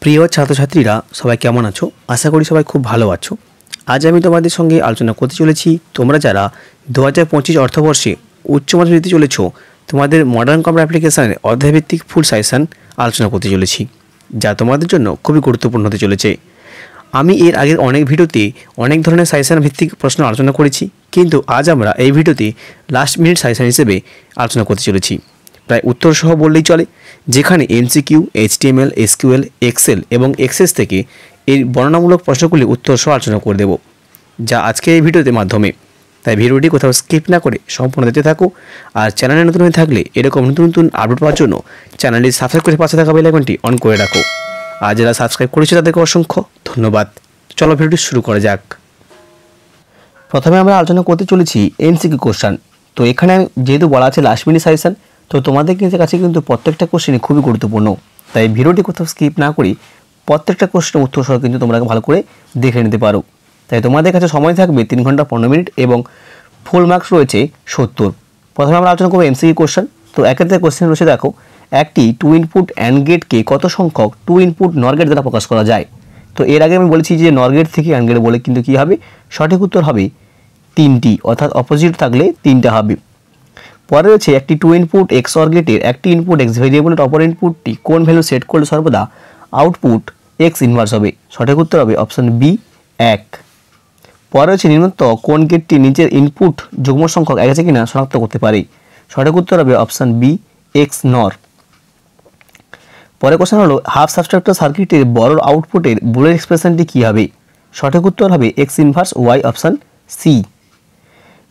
প্রিয় ছাত্রছাত্রীরা সবাই কেমন আছো? আশা করি সবাই খুব ভালো আছো। আজ আমি তোমাদের সঙ্গে আলোচনা করতে চলেছি তোমরা যারা 2025 অর্থবর্ষে উচ্চ মাধ্যমিক দিতে চলেছো তোমাদের মডার্ন কম্পিউটার অ্যাপ্লিকেশনের অধ্যায়ভিত্তিক ফুল সাজেশন আলোচনা করতে চলেছি, যা তোমাদের জন্য খুবই গুরুত্বপূর্ণ হতে চলেছে। আমি এর আগের অনেক ভিডিওতে অনেক ধরনের সাজেশন ভিত্তিক প্রশ্ন আলোচনা করেছি, কিন্তু আজ আমরা এই ভিডিওতে লাস্ট মিনিট সাজেশন হিসেবে আলোচনা করতে চলেছি। প্রায় উত্তর সহ বললেই চলে, যেখানে এমসিকিউ, এইচটিএমএল, এসকিউএল, এক্সেল এবং এক্সেস থেকে এই বর্ণনামূলক প্রশ্নগুলি উত্তর সহ আলোচনা করে দেব, যা আজকে এই ভিডিওতে মাধ্যমে। তাই ভিডিওটি কোথাও স্কিপ না করে সম্পূর্ণ দেখতে থাকো। আর চ্যানেলে নতুন হয়ে থাকলে এরকম নতুন নতুন আপডেট পাওয়ার জন্য চ্যানেলটি সাবস্ক্রাইব করে পাশে থাকা বেল আইকনটি অন করে রাখো। আর যারা সাবস্ক্রাইব করেছে তাদেরকে অসংখ্য ধন্যবাদ। চলো ভিডিওটি শুরু করা যাক। প্রথমে আমরা আলোচনা করতে চলেছি এমসিকিউ কোশ্চেন। তো এখানে যেহেতু বলা আছে লাস্ট মিনিট সাজেশন, তো তোমাদের কাছে কিন্তু প্রত্যেকটা কোশ্চেনই খুবই গুরুত্বপূর্ণ। তাই ভিডিওটি কোথাও স্কিপ না করি প্রত্যেকটা কোশ্চেনের উত্তর সহ কিন্তু তোমরা ভালো করে দেখে নিতে পারো। তাই তোমাদের কাছে সময় থাকবে 3 ঘন্টা 15 মিনিট এবং ফুল মার্কস রয়েছে 70। প্রথমে আমরা আলোচনা করবো এমসিকিউ কোশ্চেন। তো একের কোশ্চেন রয়েছে, দেখো একটি 2 ইনপুট অ্যান্ড গেটকে কত সংখ্যক 2 ইনপুট নর গেট দ্বারা প্রকাশ করা যায়? তো এর আগে আমি বলেছি যে নর গেট থেকে অ্যান্ড গেট বলে কিন্তু কী হবে, সঠিক উত্তর হবে 3টি, অর্থাৎ অপোজিট থাকলে 3টা হবে। পরে রয়েছে একটি 2 ইনপুট এক্সঅর গেটের একটি ইনপুট এক্স ভেরিয়েবলের অপর ইনপুটটি কোন ভ্যালু সেট করলে সর্বদা আউটপুট এক্স ইনভার্স হবে? সঠিক উত্তর হবে অপশন বি 1। পরে রয়েছে নিম্নোক্ত কোন গেটটি নিচের ইনপুট যুগ্ম সংখ্যক এক আছে কিনা শনাক্ত করতে পারে? সঠিক উত্তর হবে অপশন বি এক্স নর। পরে কোশ্চেন হলো হাফ সাবস্ট্রাক্টর সার্কিটের বড় আউটপুটের বুলিয়ান এক্সপ্রেশনটি কী হবে? সঠিক উত্তর হবে X inverse Y, option C.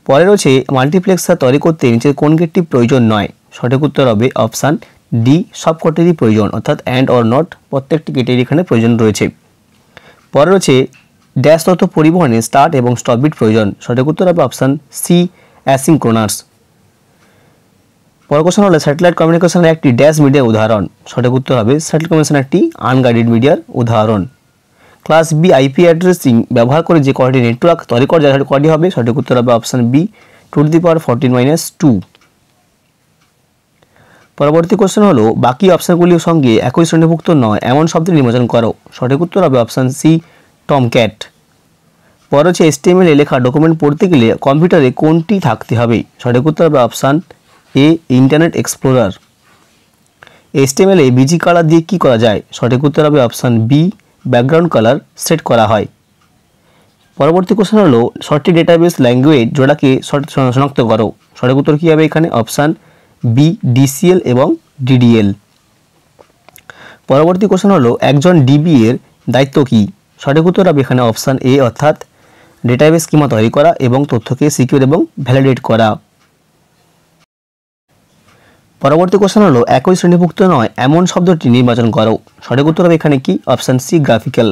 পরে রয়েছে মাল্টিপ্লেক্সার তৈরি করতে নিচের কোন গেটটি প্রয়োজন নয়? সঠিক উত্তর হবে অপশান ডি, সবকটিরই প্রয়োজন, অর্থাৎ অ্যান্ড অর নট প্রত্যেকটি গেটের এখানে প্রয়োজন রয়েছে। পরে রয়েছে ড্যাশ তথ্য পরিবহনে স্টার্ট এবং স্টপ বিট প্রয়োজন? সঠিক উত্তর হবে অপশান সি, অ্যাসিঙ্ক্রোনাস। পরের কোশ্চেন হলো স্যাটেলাইট কমিউনিকেশনের একটি ড্যাশ মিডিয়ার উদাহরণ? সঠিক উত্তর হবে স্যাটেলাইট কমিউনিকেশন একটি আনগাইডেড মিডিয়ার উদাহরণ। ক্লাস বি আইপি অ্যাড্রেসিং ব্যবহার করে যে কয়টি নেটওয়ার্ক তৈরি করা যায় কয়টি হবে? সঠিক উত্তর হবে অপশান বি 2^14-2। পরবর্তী কোশ্চেন হলো বাকি অপশানগুলির সঙ্গে একই শ্রেণীভুক্ত নয় এমন শব্দ নির্বাচন করো? সঠিক উত্তর হবে অপশান সি, টমক্যাট। পরে হচ্ছে HTML এ লেখা ডকুমেন্ট পড়তে গেলে কম্পিউটারে কোনটি থাকতে হবে? সঠিক উত্তর হবে option A, Internet Explorer. HTML এ বিজি কালার দিয়ে কী করা যায়? সঠিক উত্তর হবে option B, background colour set করা হয়। পরবর্তী কোশ্চেন হলো শর্টটি ডেটাবেস ল্যাঙ্গুয়েজ জোড়াকে শনাক্ত করো? সঠিক উত্তর কী হবে এখানে? অপশান বি, DCL এবং DDL। পরবর্তী কোশ্চেন হলো একজন DB এর দায়িত্ব কী? সঠিক উত্তর হবে এখানে অপশান এ, অর্থাৎ ডেটাবেস স্কিমা তৈরি করা এবং তথ্যকে সিকিউর এবং ভ্যালিডেট করা। পরবর্তী কোশ্চেন হলো একই শ্রেণীভুক্ত নয় এমন শব্দটি নির্বাচন করো? সঠিক উত্তর হবে এখানে কি? Option C, graphical.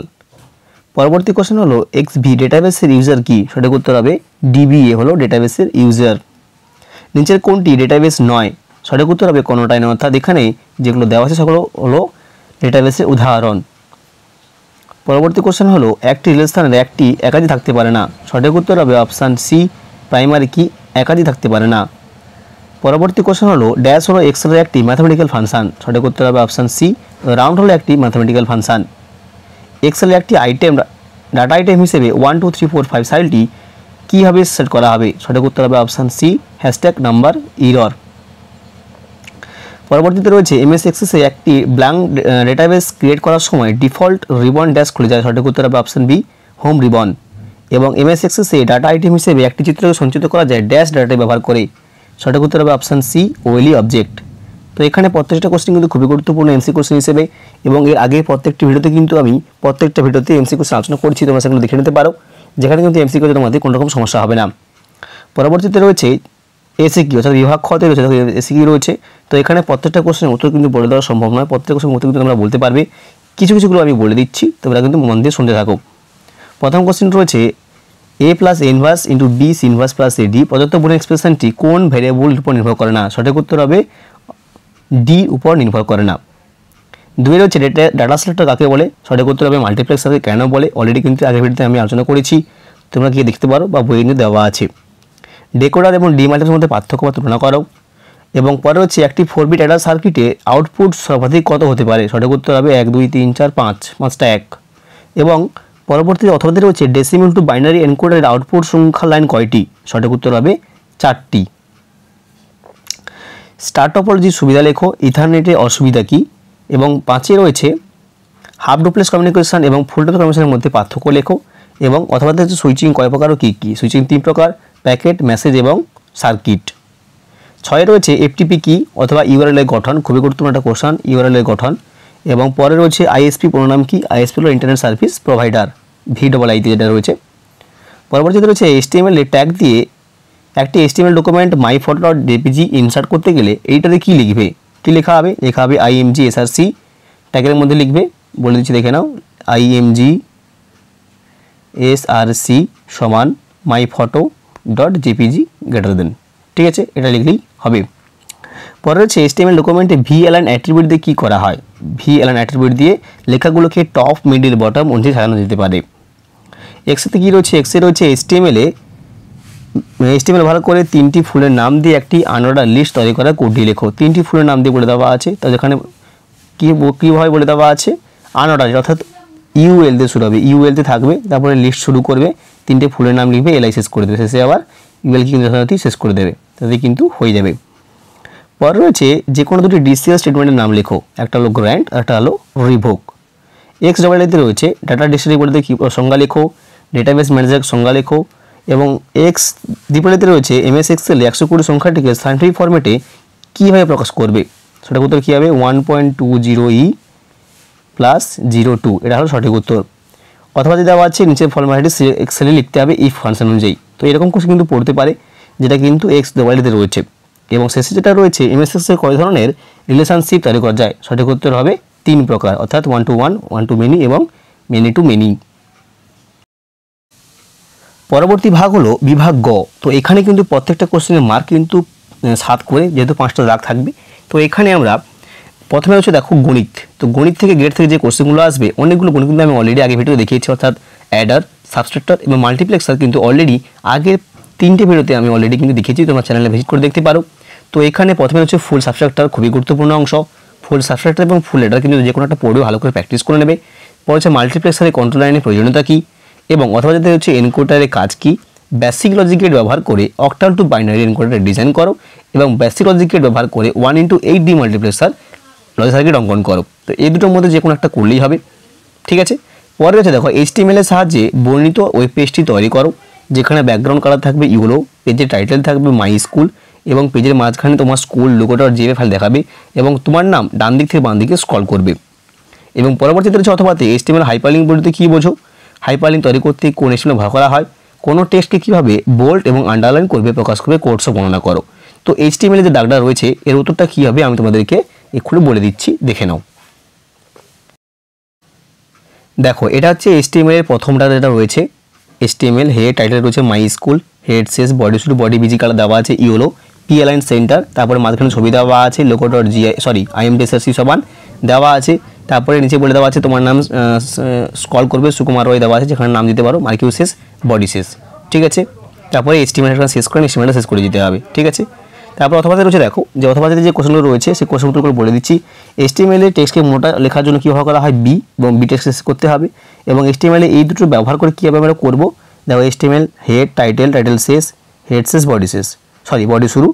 পরবর্তী কোশ্চেন হলো XV ডেটাবেসের ইউজার কি? সঠিক উত্তর হবে DBA হলো ডেটাবেসের ইউজার। নিচের কোনটি ডেটাবেস নয়? সঠিক উত্তর হবে কোনোটাই নয়, অর্থাৎ এখানে যেগুলো দেওয়া আছে সেগুলো হলো ডেটাবেসের উদাহরণ। পরবর্তী কোশ্চেন হলো একটি রিলেশনের একটি একাধিক থাকতে পারে না? সঠিক উত্তর হবে অপশান সি, প্রাইমারি কি একাধিক থাকতে পারে না। পরবর্তী কোশ্চেন হলো ড্যাশ হলো এক্সেলের একটি ম্যাথামেটিক্যাল ফাংশন? সঠিক উত্তর হবে অপশান সি, রাউন্ড হলো একটি ম্যাথামেটিক্যাল ফাংশন। এক্সেলের একটি আইটেম ডাটা আইটেম হিসেবে 1 2 3 4 5 সাইলটি কীভাবে সেট করা হবে? সঠিক উত্তর হবে option C, hashtag number error. পরবর্তীতে রয়েছে MS এক্সেসে একটি ব্ল্যাঙ্ক ডেটাবেস ক্রিয়েট করার সময় ডিফল্ট রিবন ড্যাশ খুলে যায়? সঠিক উত্তর হবে অপশান বি, হোম রিবন। এবং MS এক্সেসে ডাটা আইটেম হিসেবে একটি চিত্রকে সঞ্চিত করা যায় ড্যাশ ডাটা ব্যবহার করে? সঠিক উত্তর হবে অপশান সি, ওয়েলি অবজেক্ট। তো এখানে প্রত্যেকটা কোশ্চেন কিন্তু খুবই গুরুত্বপূর্ণ এমসি কোশ্চেন হিসেবে, এবং এর আগে প্রত্যেকটি ভিডিওতে কিন্তু আমি প্রত্যেকটা ভিডিওতে এমসি কোশ্চেন আলোচনা করছি, তোমরা সেগুলো দেখে নিতে পারো, যেখানে কিন্তু এমসি কোশ্চেন তোমাদের কোনো রকম সমস্যা হবে না। পরবর্তীতে রয়েছে এসিকিউ, অর্থাৎ বিভাগ খতে রয়েছে এসিকিউ রয়েছে। তো এখানে প্রত্যেকটা কোশ্চেনের উত্তর কিন্তু বলে দেওয়া সম্ভব নয়, প্রত্যেক কোশ্চেনের উত্তর কিন্তু তোমরা বলতে পারবে। কিছুগুলো আমি বলে দিচ্ছি, তোমরা কিন্তু মন দিয়ে শুনতে থাকো। প্রথম কোশ্চেন রয়েছে A plus inverse into D inverse plus AD প্রদত্ত বুলিয়ান এক্সপ্রেশনটি কোন ভ্যারিয়েবলের উপর নির্ভর করে না? সঠিক উত্তর হবে ডি উপর নির্ভর করে না। 2 রয়েছে ডাটা সিলেক্টর কাকে বলে? সঠিক উত্তর হবে মাল্টিপ্লেক্সারকে কেন বলে? অলরেডি কিন্তু আগের ভিডিওতে আমি আলোচনা করেছি, তোমরা গিয়ে দেখতে পারো বা বইয়ে নিয়ে দেওয়া আছে। ডেকোডার এবং ডিমাল্টিপ্লেক্সারের মধ্যে পার্থক্য বা তুলনা করো। এবং পরে হচ্ছে একটি 4 বিট অ্যাডার সার্কিটে আউটপুট সর্বাধিক কত হতে পারে, সঠিক উত্তর হবে 1 2 3 4 5, 5টা 1। এবং পরবর্তীতে অথবা রয়েছে ডেসিমেল টু বাইনারি এনকোডারের আউটপুট সংখ্যা লাইন কয়টি, সঠিক উত্তর হবে 4টি। স্টার টপোলজির সুবিধা লেখো, ইথারনেটের অসুবিধা কী, এবং 5এ রয়েছে হাফ ডুপ্লেক্স কমিউনিকেশন এবং ফুল ডুপ্লেক্স কমিউনিকেশনের মধ্যে পার্থক্য লেখো, এবং অথবা হচ্ছে সুইচিং কয় প্রকার ও কী কী, সুইচিং 3 প্রকার, প্যাকেট, মেসেজ এবং সার্কিট। 6এ রয়েছে এফটিপি কি অথবা ইউআরএল এর গঠন, খুবই গুরুত্বপূর্ণ একটা কোশ্চেন, ইউআরএল এর গঠন। এবং পরে রয়েছে আইএসপি পুরোনাম কি, আইএসপি হলো ইন্টারনেট সার্ভিস প্রোভাইডার, VII যেটা রয়েছে। পরবর্তীতে রয়েছে HTML এর ট্যাগ দিয়ে একটি HTML ডকুমেন্ট myphoto.jpg ইনসার্ট করতে গেলে এইটাতে কি লিখবে, কি লেখা হবে, লেখা হবে img src, ট্যাগের মধ্যে লিখবে, বলে দিচ্ছি দেখে নাও, img src সমান myphoto.jpg গ্রেটার দেন, ঠিক আছে, এটা লিখলেই হবে। পরে হচ্ছে HTML ডকুমেন্টে VLN অ্যাট্রিবিউট দিয়ে কী করা হয়, VLN অ্যাট্রিবিউট দিয়ে লেখাগুলোকে টপ, মিডিল, বটম অনুযায়ী সাজানো যেতে পারে। এক্সেতে কী রয়েছে, এক্সে রয়েছে HTML ভালো করে 3টি ফুলের নাম দিয়ে একটি আনঅর্ডার লিস্ট তৈরি করার কোডটি লেখো। 3টি ফুলের নাম দিয়ে বলে দেওয়া আছে, তো যেখানে কীভাবে বলে দেওয়া আছে, আনঅর্ডার অর্থাৎ ইউএল দিয়ে শুরু হবে, ইউএলতে থাকবে, তারপরে লিস্ট শুরু করবে, 3টে ফুলের নাম লিখবে, এলআই শেষ করে দেবে, শেষে আবার ইউএল কি যথাযথ শেষ করে দেবে, তাতে কিন্তু হয়ে যাবে। পরে রয়েছে যে কোনো দুটি ডিসিএল স্টেটমেন্টের নাম লেখো, একটা হলো গ্র্যান্ট, একটা হলো রিভোক। XAAতে রয়েছে ডাটা ডিস্ট্রিবিউটরদের কি সংজ্ঞা লেখো, ডেটাবেস ম্যানেজার সংজ্ঞা লেখো। এবং XAAতে রয়েছে MS এক্সেলে 120 সংখ্যাটিকে সাইন্টিফিক ফরম্যাটে কীভাবে প্রকাশ করবে, সঠিক উত্তর কী হবে 1.20e + 02, এটা হলো সঠিক উত্তর। অথবা যদি দেওয়া আছে নিচের ফরম্যাটে এক্সেলে লিখতে হবে ইফ ফাংশন অনুযায়ী, তো এরকম কোশ্চেন কিন্তু পড়তে পারে, যেটা কিন্তু XAAতে রয়েছে। এবং শেষে যেটা রয়েছে MS এক্সেল কয় ধরনের রিলেশনশিপ তৈরি করা যায়, সঠিক উত্তর হবে 3 প্রকার, অর্থাৎ 1 to 1, 1 to many এবং many to many। পরবর্তী ভাগ হলো বিভাগ গ। তো এখানে কিন্তু প্রত্যেকটা কোশ্চেনের মার্ক কিন্তু 7 করে, যেহেতু 5টা দাগ থাকবে। তো এখানে আমরা প্রথমে হচ্ছে দেখো গণিত, তো গণিত থেকে গ্রেড থেকে যে কোশ্চেনগুলো আসবে, অনেকগুলো গণিত কিন্তু আমি অলরেডি আগে ভিডিও দেখিয়েছি, অর্থাৎ অ্যাডার, সাবস্ট্রাক্টর এবং মাল্টিপ্লেক্সার কিন্তু অলরেডি আগের 3টে ভিডিওতে আমি অলরেডি কিন্তু দেখিয়েছি, তোমার চ্যানেলে ভিজিট করে দেখতে পারো। তো এখানে প্রথমে হচ্ছে ফুল সাবস্ট্রাক্টর, খুবই গুরুত্বপূর্ণ অংশ, ফুল সাবস্ট্রাক্টর এবং ফুল অ্যাডার কিন্তু যে কোনো একটা পড়েও ভালো করে প্র্যাকটিস করে নেবে। পরে হচ্ছে মাল্টিপ্লেক্সারের কন্ট্রোল লাইনের প্রয়োজনীয়তা কী, এবং অথবা যাতে হচ্ছে এনকোডারের কাজ কী, বেসিক লজিক গেট ব্যবহার করে octal two binary encoder design করো, এবং বেসিক লজিক গেট ব্যবহার করে 1x8 ডিমাল্টিপ্লেক্সার লজিক সার্কিট অঙ্কন করো। তো এই দুটোর মধ্যে যে কোনো একটা করলেই হবে, ঠিক আছে। পরে হচ্ছে দেখো HTML এর সাহায্যে বর্ণিত ওয়েব পেজটি তৈরি করো, যেখানে ব্যাকগ্রাউন্ড কালার থাকবে ইউলো, পেজের টাইটেল থাকবে মাই স্কুল, এবং পেজের মাঝখানে তোমার স্কুল লোগোটা.jpg ফাইল দেখাবে, এবং তোমার নাম ডান দিক থেকে বাম দিকে স্ক্রল করবে। এবং পরবর্তীতে হচ্ছে অথবাতে HTML হাইপারলিঙ্ক বলতে কী বোঝো, হাইপারলিঙ্ক তৈরি করতে কোন HTML ব্যবহার করা হয়, কোনো টেক্সটকে কীভাবে বোল্ড এবং আন্ডারলাইন করবে, প্রকাশ করবে, কোডসও বর্ণনা করো। তো HTML যে দাগটা রয়েছে এর উত্তরটা কী হবে আমি তোমাদেরকে এক্ষুনি বলে দিচ্ছি, দেখে নাও। দেখো এটা হচ্ছে HTML এর প্রথমটা যেটা রয়েছে, HTML হেড টাইটেল রয়েছে মাই স্কুল, হেড শেষ বডি শুরু, বডি বিজি কালার দেওয়া আছে ইয়েলো, পি অ্যালাইন সেন্টার, তারপরে মাঝখানে ছবি দেওয়া আছে logo.img সমান দেওয়া আছে, তারপরে নিচে বলে দেওয়া আছে তোমার নাম, স্ক্রল করবে সুকুমার রয় দেওয়া আছে, যেখানে নাম দিতে পারো, মার্কিউ শেষ, বডি শেষ, ঠিক আছে। তারপরে HTML শেষ করে HTML শেষ করে দিতে হবে, ঠিক আছে। তারপর অথবাতে রয়েছে দেখো, যে অথবাতে যে কোশ্চেনগুলো রয়েছে সেই কোশ্চেন উত্তরগুলো বলে দিচ্ছি। HTML এর টেক্সটকে মোটা লেখার জন্য কী ব্যবহার করা হয়, বি, এবং বি টেক্সট শেষ করতে হবে। এবং HTML এই দুটো ব্যবহার করে কীভাবে আমরা করবো, দেখো HTML হেড টাইটেল, টাইটেল শেষ, হেড শেষ, বডি শেষ, বডি শুরু,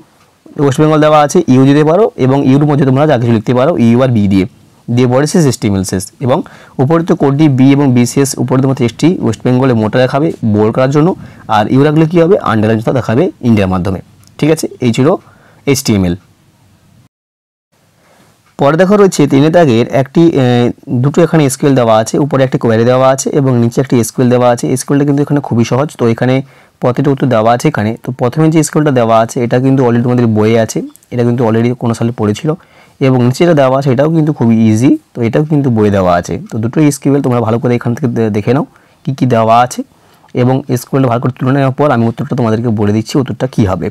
ওয়েস্ট বেঙ্গল দেওয়া আছে, ইউ দিতে পারো, এবং ইউর মধ্যে তোমরা যা কিছু লিখতে পারো, ইউ আর বি দিয়ে বডি শেষ, HTML শেষ। এবং উপরে তো কোডটি বি এবং বি শেষ, উপরে তোমার টেক্সটটি ওয়েস্ট বেঙ্গলে মোটা দেখাবে বোল্ড করার জন্য, আর ইউ রাখলে কী হবে, আন্ডারলাইন দেখাবে ইন্ডিয়ার মাধ্যমে, ঠিক আছে। এই ছিল HTML। পরে দেখো রয়েছে 3 দাগের একটি দুটো এখানে SQL দেওয়া আছে, উপরে একটি কোয়ারি দেওয়া আছে এবং নিচে একটি SQL দেওয়া আছে। SQLটা কিন্তু এখানে খুবই সহজ, তো এখানে প্রতিটা উত্তর দেওয়া আছে এখানে। তো প্রথমে যে SQLটা দেওয়া আছে এটা কিন্তু অলরেডি তোমাদের বইয়ে আছে, এটা কিন্তু অলরেডি কোনো সালে পড়েছিল, এবং নিচে যেটা দেওয়া আছে এটাও কিন্তু খুবই ইজি, তো এটাও কিন্তু বইয়ে দেওয়া আছে। তো দুটো SQL তোমরা ভালো করে এখান থেকে দেখে নাও কী কী দেওয়া আছে, এবং SQLটা ভালো করে তুলে নেওয়ার পর আমি উত্তরটা তোমাদেরকে বলে দিচ্ছি উত্তরটা কী হবে।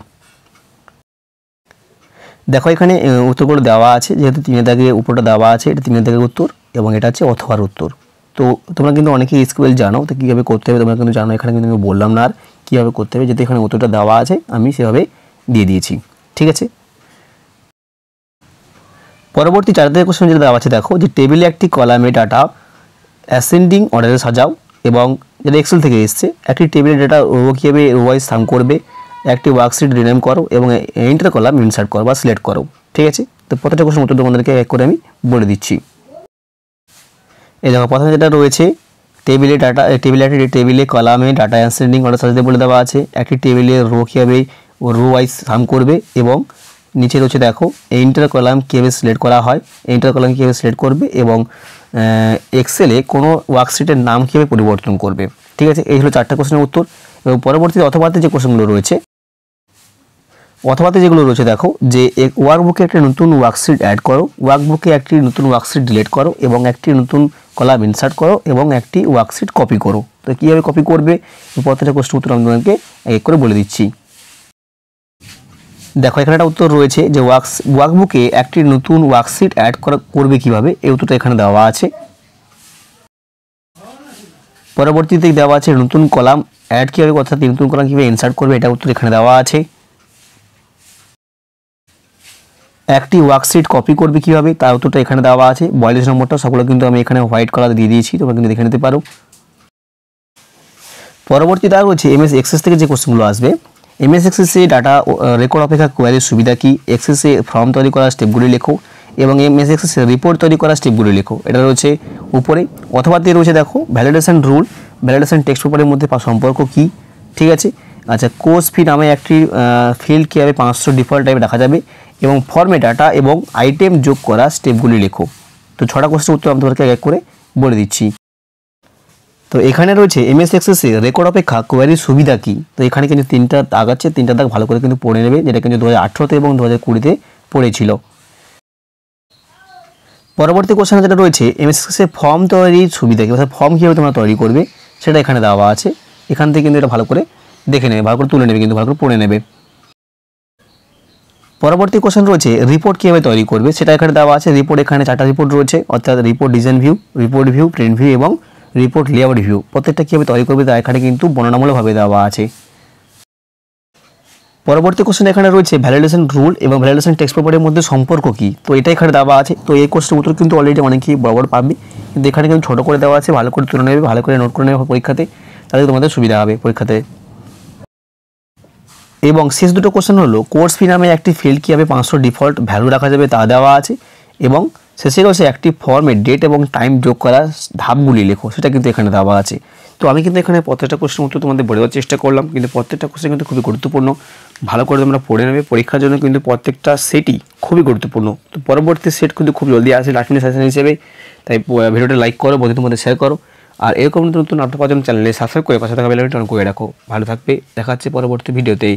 দেখো এখানে উত্তরগুলো দেওয়া আছে, যেহেতু 3 দাগে উপরটা দেওয়া আছে, এটা 3 দাগের উত্তর, এবং এটা হচ্ছে অথবার উত্তর। তো তোমরা কিন্তু অনেকেই SQL জানো, তো কীভাবে করতে হবে তোমরা কিন্তু জানো, এখানে কিন্তু আমি বললাম না আর কীভাবে করতে হবে, যেহেতু এখানে উত্তরটা দেওয়া আছে আমি সেভাবে দিয়ে দিয়েছি, ঠিক আছে। পরবর্তী 4 দাগের কোশ্চেন যেটা দেওয়া আছে দেখো যে টেবিলে একটি কলামে ডাটা অ্যাসেন্ডিং অর্ডারে সাজাও এবং যেটা এক্সেল থেকে এসছে একটি টেবিলে ডাটা রো কীভাবে রো ওয়াইজ স্থান করবে, একটি ওয়ার্কশিট রিনেম করো এবং এন্টার কলাম ইনসার্ট করো বা সিলেক্ট করো। ঠিক আছে, তো প্রত্যেকটা কোশ্চেন উত্তর তোমাদেরকে এক করে আমি বলে দিচ্ছি। এই দেখো প্রথমে যেটা রয়েছে টেবিলে ডাটা টেবিলে কলামে ডাটা অ্যাসেন্ডিং অর্ডার সাজাতে বলে দেওয়া আছে, একটি টেবিলে রো কীভাবে রো ওয়াইজ স্থান করবে এবং নিচে রয়েছে দেখো এন্টার কলাম কীভাবে সিলেক্ট করা হয়, এন্টার কলাম কীভাবে সিলেক্ট করবে এবং এক্সেলে কোনো ওয়ার্কশিটের নাম কীভাবে পরিবর্তন করবে। ঠিক আছে, এই হলো 4টা কোশ্চেনের উত্তর। এবং পরবর্তীতে অথবাতে যে কোশ্চেনগুলো রয়েছে, অথবাতে যেগুলো রয়েছে দেখো যে ওয়ার্কবুকে একটা নতুন ওয়ার্কশিট অ্যাড করো, ওয়ার্কবুকে একটি নতুন ওয়ার্কশিট ডিলিট করো এবং একটি নতুন কলাম ইনসার্ট করো এবং একটি ওয়ার্কশিট কপি করো। তো কীভাবে কপি করবে প্রত্যেকটা কোশ্চেনের উত্তর আমি তোমাদেরকে এক করে বলে দিচ্ছি। দেখো এখানে একটা উত্তর রয়েছে যে ওয়ার্কবুকে একটি নতুন ওয়ার্কশিট অ্যাড করবে কিভাবে, এই উত্তরটা এখানে দেওয়া আছে। পরবর্তীতে দেওয়া আছে নতুন কলাম অ্যাড কীভাবে অর্থাৎ নতুন কলাম কীভাবে ইনসার্ট করবে, এটা উত্তর এখানে দেওয়া আছে। একটি ওয়ার্কশিট কপি করবে কীভাবে তার উত্তরটা এখানে দেওয়া আছে। 42 নম্বরটা সবগুলো কিন্তু আমি এখানে হোয়াইট কালার দিয়ে দিয়েছি, তোমরা কিন্তু দেখে নিতে পারো। পরবর্তী দেওয়া রয়েছে এমএস এক্সেস থেকে যে কোশ্চেনগুলো আসবে, এমএস এক্সেসে ডাটা রেকর্ড অপেক্ষা কোয়ারির সুবিধা কী, এক্সেসে ফর্ম তৈরি করার স্টেপগুলি লেখো এবং এমএস এক্সেসে রিপোর্ট তৈরি করার স্টেপগুলি লেখো, এটা রয়েছে উপরে। অথবা দিয়ে রয়েছে দেখো ভ্যালিডেশন রুল, ভ্যালিডেশন টেক্সট পেপারের মধ্যে সম্পর্ক কী। ঠিক আছে, আচ্ছা কোর্স ফি নামে একটি ফিল্ড কীভাবে 500 ডিফল্ট টাইপে রাখা যাবে এবং ফর্মে ডাটা এবং আইটেম যোগ করা স্টেপগুলি লেখো। তো 6টা কোশ্চেনের উত্তর আমি তোমাদেরকে এক করে বলে দিচ্ছি। তো এখানে রয়েছে এমএস এক্সেসে রেকর্ড অপেক্ষা কোয়ারির সুবিধা কী। তো এখানে কিন্তু 3টা দাগ আছে, 3টা দাগ ভালো করে কিন্তু পড়ে নেবে, যেটা কিন্তু 2018 এবং 2020-তে পড়েছিল। পরবর্তী কোশ্চেনে যেটা রয়েছে এমএস এক্সেসে ফর্ম তৈরির সুবিধা কী, অর্থাৎ ফর্ম কীভাবে তোমরা তৈরি করবে সেটা এখানে দেওয়া আছে। এখান থেকে কিন্তু এটা ভালো করে দেখে নেবে, ভালো করে তুলে নেবে, কিন্তু ভালো করে পড়ে নেবে। পরবর্তী কোশ্চেন রয়েছে রিপোর্ট কীভাবে তৈরি করবে, সেটা এখানে দেওয়া আছে। রিপোর্ট এখানে 4টা রিপোর্ট রয়েছে, অর্থাৎ report design view, report view, print view এবং রিপোর্ট লেআউট ভিউ। প্রত্যেকটা কীভাবে তৈরি করবে তা এখানে কিন্তু বর্ণনামূলকভাবে দেওয়া আছে। পরবর্তী কোশ্চেন এখানে রয়েছে ভ্যালিডেশন রুল এবং ভ্যালিডেশন টেক্সট পেপারের মধ্যে সম্পর্ক কী, তো এটা এখানে দেওয়া আছে। তো এই কোশ্চেনের উত্তর কিন্তু অলরেডি অনেকেই বড় পাবে, কিন্তু এখানে কিন্তু ছোটো করে দেওয়া আছে, ভালো করে তুলে নেবে, ভালো করে নোট করে নেবে পরীক্ষাতে, তাহলে তোমাদের সুবিধা হবে পরীক্ষাতে। এবং শেষ দুটো কোশ্চেন হলো কোর্স ফি নামে একটি ফিল্ড কীভাবে 500 ডিফল্ট ভ্যালু রাখা যাবে তা দেওয়া আছে এবং শেষে রয়েছে একটি ফর্মে ডেট এবং টাইম যোগ করার ধাপগুলি লেখো, সেটা কিন্তু এখানে দেওয়া আছে। তো আমি কিন্তু এখানে প্রত্যেকটা কোশ্চেনের উত্তর তোমাদের বলে দেওয়ার চেষ্টা করলাম, কিন্তু প্রত্যেকটা কোশ্চেন কিন্তু খুবই গুরুত্বপূর্ণ, ভালো করে তোমরা পড়ে নেবে। পরীক্ষার জন্য কিন্তু প্রত্যেকটা সেটই খুবই গুরুত্বপূর্ণ। তো পরবর্তী সেট কিন্তু খুব জলদি আসে লাস্ট মিনিট সেশন হিসেবে, তাই ভিডিওটা লাইক করো, বন্ধুদের মধ্যে শেয়ার করো, আর এরকম নতুন আপডেট পাওয়ার জন্য চ্যানেলে সাবস্ক্রাইব করে পাশে থাকা বেল আইকনটি অন করে রাখো। ভালো থাকবে, দেখা হচ্ছে পরবর্তী ভিডিওতেই।